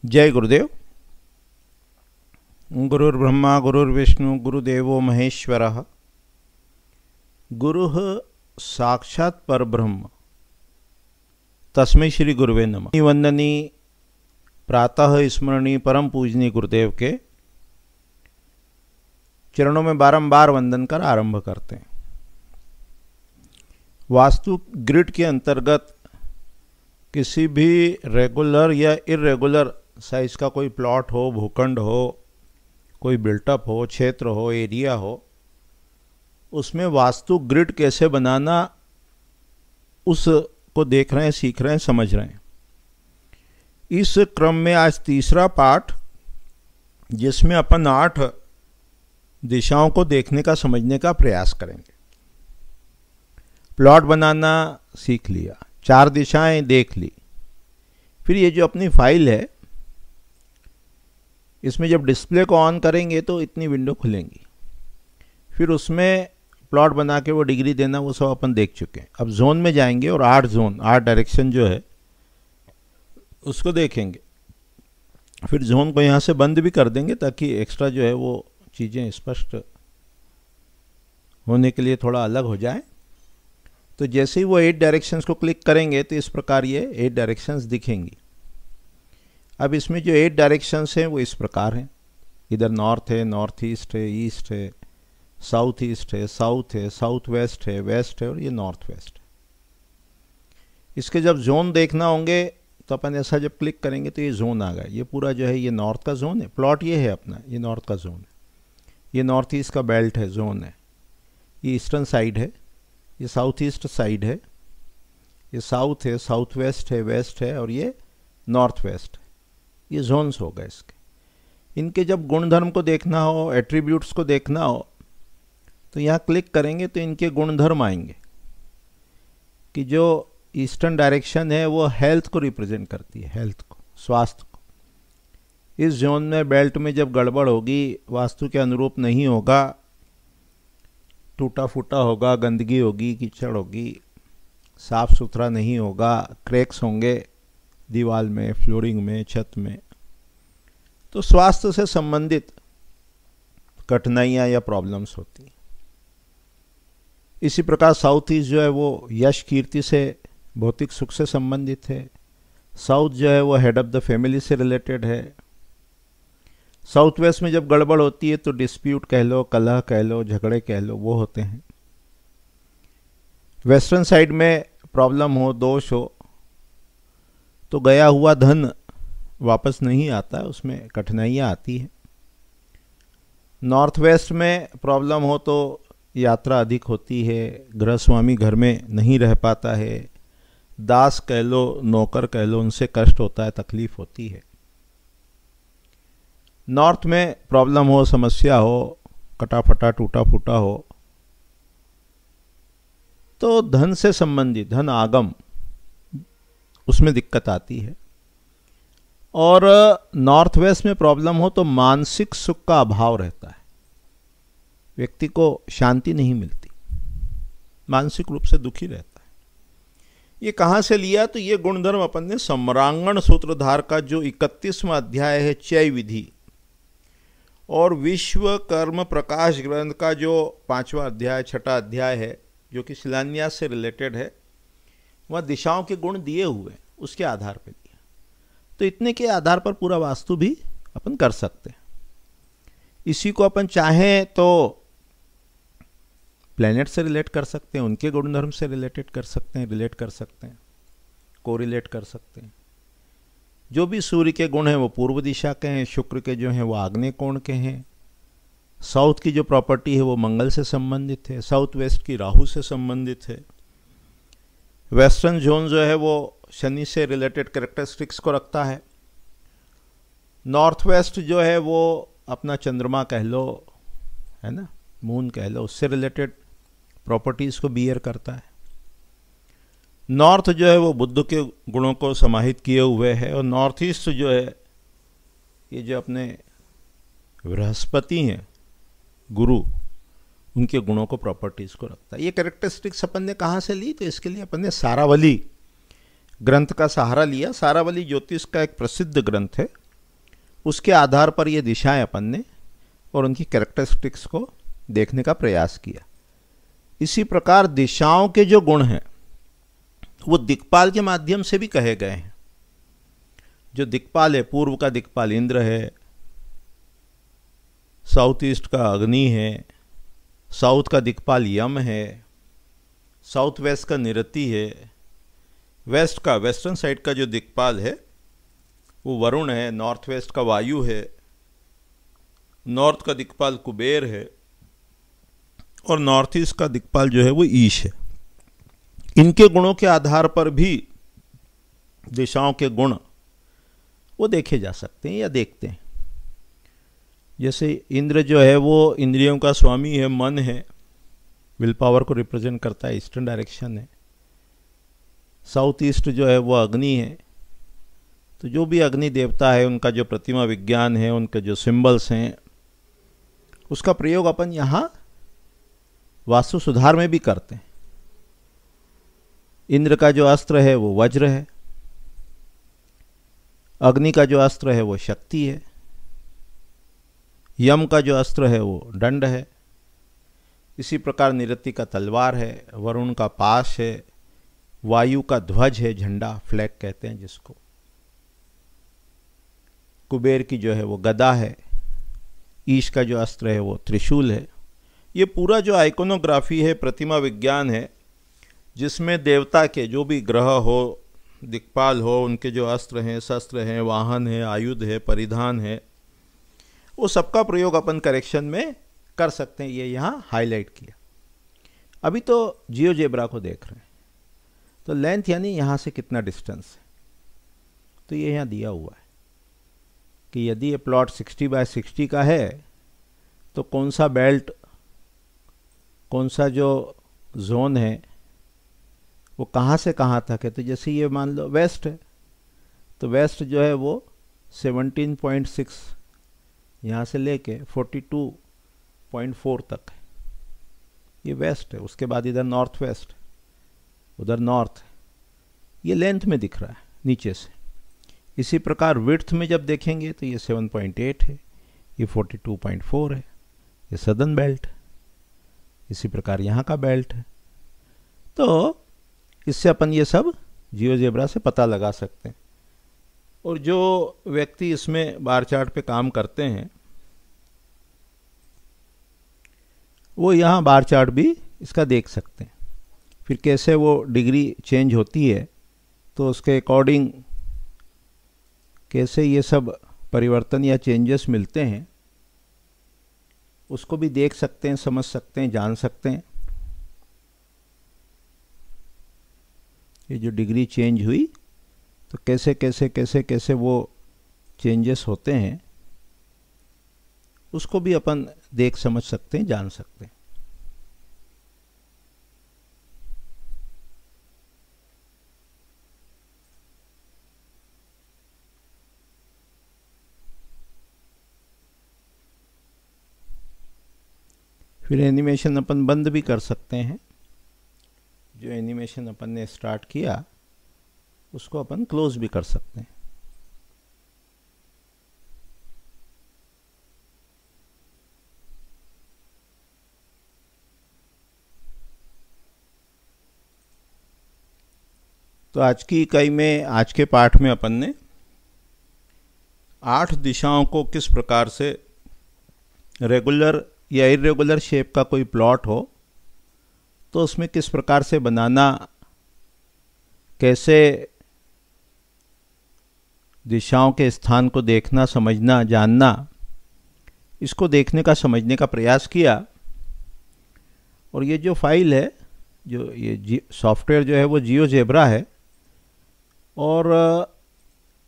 जय गुरुदेव। गुरुर्ब्रह्मा गुरुर्विष्णु गुरुदेवो महेश्वरः। गुरुः साक्षात् परब्रह्म तस्मै श्री गुरुवे नमः। वंदनी प्रातः स्मरणी परम पूजनीय गुरुदेव के चरणों में बारंबार वंदन कर आरंभ करते हैं। वास्तु ग्रिड के अंतर्गत किसी भी रेगुलर या इर्रेगुलर साइज का कोई प्लॉट हो, भूखंड हो, कोई बिल्टअप हो, क्षेत्र हो, एरिया हो, उसमें वास्तु ग्रिड कैसे बनाना उसको देख रहे हैं, सीख रहे हैं, समझ रहे हैं। इस क्रम में आज तीसरा पाठ, जिसमें अपन 8 दिशाओं को देखने का, समझने का प्रयास करेंगे। प्लॉट बनाना सीख लिया, 4 दिशाएं देख ली। फिर ये जो अपनी फाइल है, इसमें जब डिस्प्ले को ऑन करेंगे तो इतनी विंडो खुलेंगी। फिर उसमें प्लॉट बना के वो डिग्री देना, वो सब अपन देख चुके हैं। अब जोन में जाएंगे और 8 जोन, 8 डायरेक्शन जो है उसको देखेंगे। फिर जोन को यहाँ से बंद भी कर देंगे ताकि एक्स्ट्रा जो है वो चीज़ें स्पष्ट होने के लिए थोड़ा अलग हो जाए। तो जैसे ही वो 8 डायरेक्शंस को क्लिक करेंगे तो इस प्रकार ये 8 डायरेक्शंस दिखेंगी। अब इसमें जो 8 डायरेक्शंस हैं वो इस प्रकार हैं। इधर नॉर्थ है, नॉर्थ ईस्ट है, ईस्ट है, साउथ ईस्ट है, साउथ है, साउथ वेस्ट है, वेस्ट है और ये नॉर्थ वेस्ट है। इसके जब जोन देखना होंगे तो अपन ऐसा जब क्लिक करेंगे तो ये जोन आ गया। ये पूरा जो है ये नॉर्थ का जोन है, प्लॉट ये है अपना, ये नॉर्थ का जोन है। ये नॉर्थ ईस्ट का बेल्ट है, जोन है। ये ईस्टर्न साइड है, ये साउथ ईस्ट साइड है, ये साउथ है, साउथ वेस्ट है, वेस्ट है और ये नॉर्थ वेस्ट है। ये जोन्स हो गए इसके। इनके जब गुणधर्म को देखना हो, एट्रीब्यूट्स को देखना हो, तो यहाँ क्लिक करेंगे तो इनके गुणधर्म आएंगे कि जो ईस्टर्न डायरेक्शन है वो हेल्थ को रिप्रेजेंट करती है, हेल्थ को, स्वास्थ्य को। इस जोन में, बेल्ट में जब गड़बड़ होगी, वास्तु के अनुरूप नहीं होगा, टूटा फूटा होगा, गंदगी होगी, कीचड़ होगी, साफ सुथरा नहीं होगा, क्रैक्स होंगे दीवार में, फ्लोरिंग में, छत में, तो स्वास्थ्य से संबंधित कठिनाइयाँ या प्रॉब्लम्स होती हैं। इसी प्रकार साउथ ईस्ट जो है वो यश कीर्ति से, भौतिक सुख से संबंधित है। साउथ जो है वो हेड ऑफ द फैमिली से रिलेटेड है। साउथ वेस्ट में जब गड़बड़ होती है तो डिस्प्यूट कह लो, कलह कह लो, झगड़े कह लो, वो होते हैं। वेस्टर्न साइड में प्रॉब्लम हो, दोष हो, तो गया हुआ धन वापस नहीं आता, उसमें कठिनाइयाँ आती हैं। नॉर्थ वेस्ट में प्रॉब्लम हो तो यात्रा अधिक होती है, गृहस्वामी घर में नहीं रह पाता है, दास कह लो, नौकर कह लो, उनसे कष्ट होता है, तकलीफ होती है। नॉर्थ में प्रॉब्लम हो, समस्या हो, कटाफटा टूटा फूटा हो, तो धन से संबंधित, धन आगम, उसमें दिक्कत आती है। और नॉर्थ वेस्ट में प्रॉब्लम हो तो मानसिक सुख का अभाव रहता है, व्यक्ति को शांति नहीं मिलती, मानसिक रूप से दुखी रहता है। ये कहाँ से लिया? तो ये गुणधर्म अपन ने सम्रांगण सूत्रधार का जो 31वां अध्याय है, चय विधि, और विश्व कर्म प्रकाश ग्रंथ का जो 5वां अध्याय, 6ठा अध्याय है, जो कि शिलान्यास से रिलेटेड है, वहाँ दिशाओं के गुण दिए हुए, उसके आधार पर दिया। तो इतने के आधार पर पूरा वास्तु भी अपन कर सकते हैं। इसी को अपन चाहें तो प्लैनेट से रिलेट कर सकते हैं, उनके गुणधर्म से रिलेटेड कर सकते हैं, रिलेट कर सकते हैं, कोरिलेट कर सकते हैं। जो भी सूर्य के गुण हैं वो पूर्व दिशा के हैं, शुक्र के जो हैं वो आग्नेय कोण के हैं, साउथ की जो प्रॉपर्टी है वो मंगल से संबंधित है, साउथ वेस्ट की राहु से संबंधित है, वेस्टर्न जोन जो है वो शनि से रिलेटेड कैरेक्टरिस्टिक्स को रखता है, नॉर्थ वेस्ट जो है वो अपना चंद्रमा कह लो, है ना, मून कह लो, उससे रिलेटेड प्रॉपर्टीज़ को बियर करता है। नॉर्थ जो है वो बुद्ध के गुणों को समाहित किए हुए है, और नॉर्थ ईस्ट जो है ये जो अपने बृहस्पति हैं, गुरु, उनके गुणों को, प्रॉपर्टीज़ को रखता है। ये कैरेक्टरिस्टिक्स अपन ने कहाँ से ली? तो इसके लिए अपन ने सारावली ग्रंथ का सहारा लिया। सारावली ज्योतिष का एक प्रसिद्ध ग्रंथ है, उसके आधार पर ये दिशाएं अपन ने और उनकी कैरेक्टरिस्टिक्स को देखने का प्रयास किया। इसी प्रकार दिशाओं के जो गुण हैं वो दिक्पाल के माध्यम से भी कहे गए हैं। जो दिक्पाल है, पूर्व का दिक्पाल इंद्र है, साउथ ईस्ट का अग्नि है, साउथ का दिक्पाल यम है, साउथ वेस्ट का निरति है, वेस्टर्न साइड का जो दिक्पाल है वो वरुण है, नॉर्थ वेस्ट का वायु है, नॉर्थ का दिक्पाल कुबेर है और नॉर्थ ईस्ट का दिक्पाल जो है वो ईश है। इनके गुणों के आधार पर भी दिशाओं के गुण वो देखे जा सकते हैं या देखते हैं। जैसे इंद्र जो है वो इंद्रियों का स्वामी है, मन है, विल पावर को रिप्रेजेंट करता है, ईस्टर्न डायरेक्शन है। साउथ ईस्ट जो है वो अग्नि है, तो जो भी अग्नि देवता है उनका जो प्रतिमा विज्ञान है, उनके जो सिंबल्स हैं, उसका प्रयोग अपन यहाँ वास्तु सुधार में भी करते हैं। इंद्र का जो अस्त्र है वो वज्र है, अग्नि का जो अस्त्र है वो शक्ति है, यम का जो अस्त्र है वो दंड है, इसी प्रकार निरति का तलवार है, वरुण का पाश है, वायु का ध्वज है, झंडा, फ्लैग कहते हैं जिसको, कुबेर की जो है वो गदा है, ईश का जो अस्त्र है वो त्रिशूल है। ये पूरा जो आइकोनोग्राफी है, प्रतिमा विज्ञान है, जिसमें देवता के जो भी ग्रह हो, दिक्पाल हो, उनके जो अस्त्र हैं, शस्त्र हैं, वाहन है, आयुध है, परिधान है, वो सबका प्रयोग अपन करेक्शन में कर सकते हैं। ये यहाँ हाईलाइट किया। अभी तो जियोजेब्रा को देख रहे हैं, तो लेंथ यानी यहाँ से कितना डिस्टेंस है, तो ये यहाँ दिया हुआ है कि यदि ये प्लॉट 60/60 का है तो कौन सा बेल्ट, कौन सा जो जोन है वो कहाँ से कहाँ तक है। तो जैसे ये मान लो वेस्ट है, तो वेस्ट जो है वो 17.6 यहाँ से लेके 42.4 तक है, ये वेस्ट है। उसके बाद इधर नॉर्थ वेस्ट, उधर नॉर्थ है, ये लेंथ में दिख रहा है नीचे से। इसी प्रकार विड्थ में जब देखेंगे तो ये 7.8 है, ये 42.4 है, ये सदर्न बेल्ट। इसी प्रकार यहाँ का बेल्ट है। तो इससे अपन ये सब जियोजेब्रा से पता लगा सकते हैं। और जो व्यक्ति इसमें बार चार्ट पे काम करते हैं वो यहाँ बार चार्ट भी इसका देख सकते हैं। फिर कैसे वो डिग्री चेंज होती है तो उसके अकॉर्डिंग कैसे ये सब परिवर्तन या चेंजेस मिलते हैं उसको भी देख सकते हैं, समझ सकते हैं, जान सकते हैं। ये जो डिग्री चेंज हुई तो कैसे कैसे कैसे कैसे वो चेंजेस होते हैं उसको भी अपन देख समझ सकते हैं, जान सकते हैं। फिर एनिमेशन अपन बंद भी कर सकते हैं। जो एनिमेशन अपन ने स्टार्ट किया उसको अपन क्लोज भी कर सकते हैं। तो आज की इकाई में, आज के पाठ में अपन ने 8 दिशाओं को किस प्रकार से रेगुलर या इरेगुलर शेप का कोई प्लॉट हो तो उसमें किस प्रकार से बनाना, कैसे दिशाओं के स्थान को देखना, समझना, जानना, इसको देखने का, समझने का प्रयास किया। और ये जो फाइल है, जो ये सॉफ्टवेयर जो है वो जियोजेब्रा है और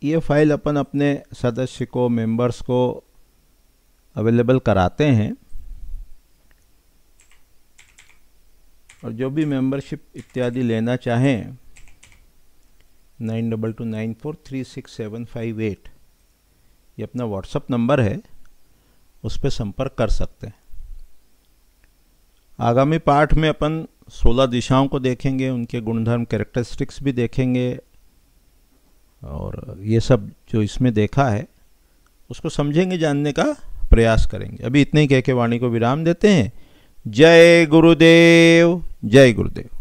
ये फाइल अपन अपने सदस्य को, मेंबर्स को अवेलेबल कराते हैं। और जो भी मेंबरशिप इत्यादि लेना चाहें 9229436758 ये अपना व्हाट्सएप नंबर है, उस पर संपर्क कर सकते हैं। आगामी पाठ में अपन 16 दिशाओं को देखेंगे, उनके गुणधर्म, कैरेक्टरिस्टिक्स भी देखेंगे और ये सब जो इसमें देखा है उसको समझेंगे, जानने का प्रयास करेंगे। अभी इतने ही कह के वाणी को विराम देते हैं। जय गुरुदेव, जय गुरुदेव।